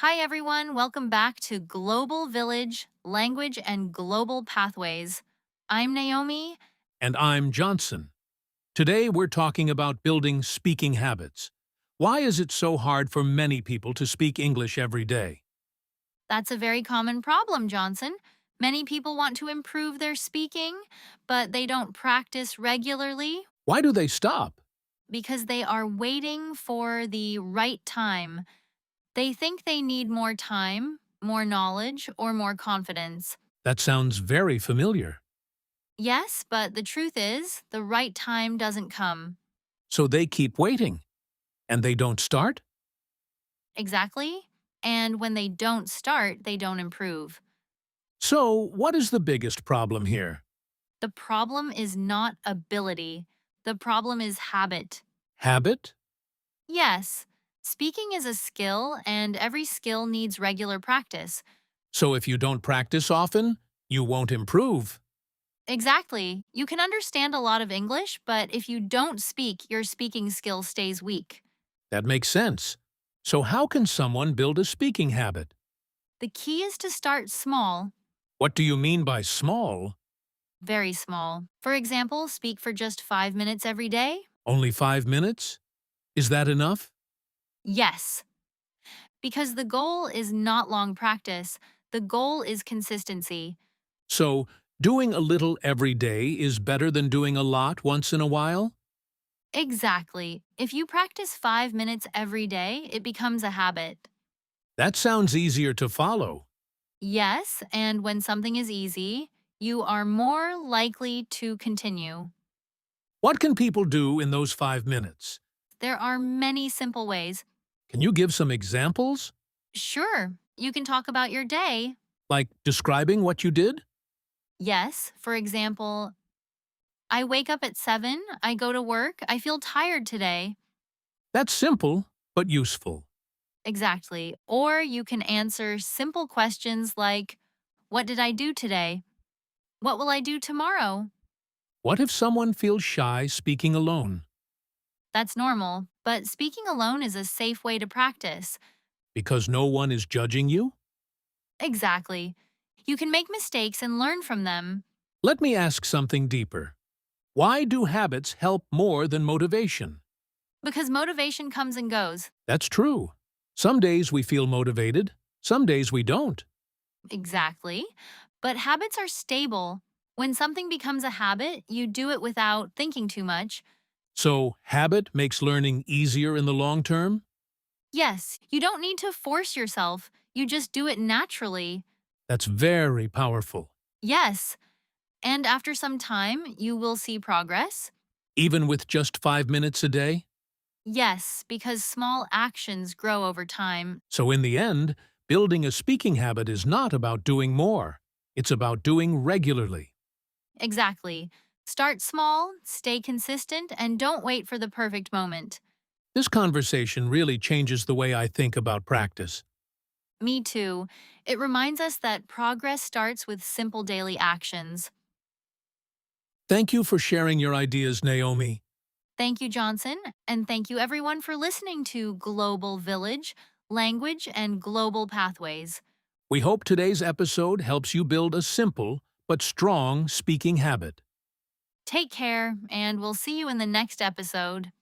Hi, everyone. Welcome back to Global Village Language and Global Pathways. I'm Naomi. And I'm Johnson. Today we're talking about building speaking habits. Why is it so hard for many people to speak English every day? That's a very common problem, Johnson. Many people want to improve their speaking, but they don't practice regularly Why do they stop? because they are waiting for the right time. They think they need more time, more knowledge, or more confidence. That sounds very familiar. Yes, but the truth is, the right time doesn't come. So they keep waiting. And they don't start? Exactly. And when they don't start, they don't improve. So what is the biggest problem here? The problem is not ability. The problem is habit. Habit? Yes, speaking is a skill, and every skill needs regular practice. So if you don't practice often, you won't improve. Exactly. You can understand a lot of English, but if you don't speak, your speaking skill stays weak. That makes sense. So how can someone build a speaking habit? The key is to start small, What do you mean by small? very small. For example, speak for just 5 minutes every day. Only 5 minutes? Is that enough? Yes, because the goal is not long practice. The goal is consistency. So, doing a little every day is better than doing a lot once in a while? Exactly. If you practice 5 minutes every day, it becomes a habit. That sounds easier to follow. Yes, and when something is easy, you are more likely to continue. What can people do in those 5 minutes? There are many simple ways. Can you give some examples? Sure, you can talk about your day. Like describing what you did? Yes, for example, I wake up at 7, I go to work, I feel tired today. That's simple, but useful. Exactly. Or you can answer simple questions like, what did I do today? What will I do tomorrow? What if someone feels shy speaking alone? That's normal, but speaking alone is a safe way to practice. Because no one is judging you? Exactly. You can make mistakes and learn from them. Let me ask something deeper. Why do habits help more than motivation? Because motivation comes and goes. That's true. Some days we feel motivated, some days we don't. Exactly. But habits are stable. When something becomes a habit, you do it without thinking too much. So, habit makes learning easier in the long term? Yes, you don't need to force yourself. You just do it naturally. That's very powerful. Yes. And after some time, you will see progress. Even with just 5 minutes a day? Yes, because small actions grow over time. So, in the end, building a speaking habit is not about doing more. It's about doing regularly. Exactly. Start small, stay consistent, and don't wait for the perfect moment. This conversation really changes the way I think about practice. Me too. It reminds us that progress starts with simple daily actions. Thank you for sharing your ideas, Naomi. Thank you, Johnson, and thank you everyone for listening to Global Village, Language and Global Pathways. We hope today's episode helps you build a simple but strong speaking habit. Take care, and we'll see you in the next episode.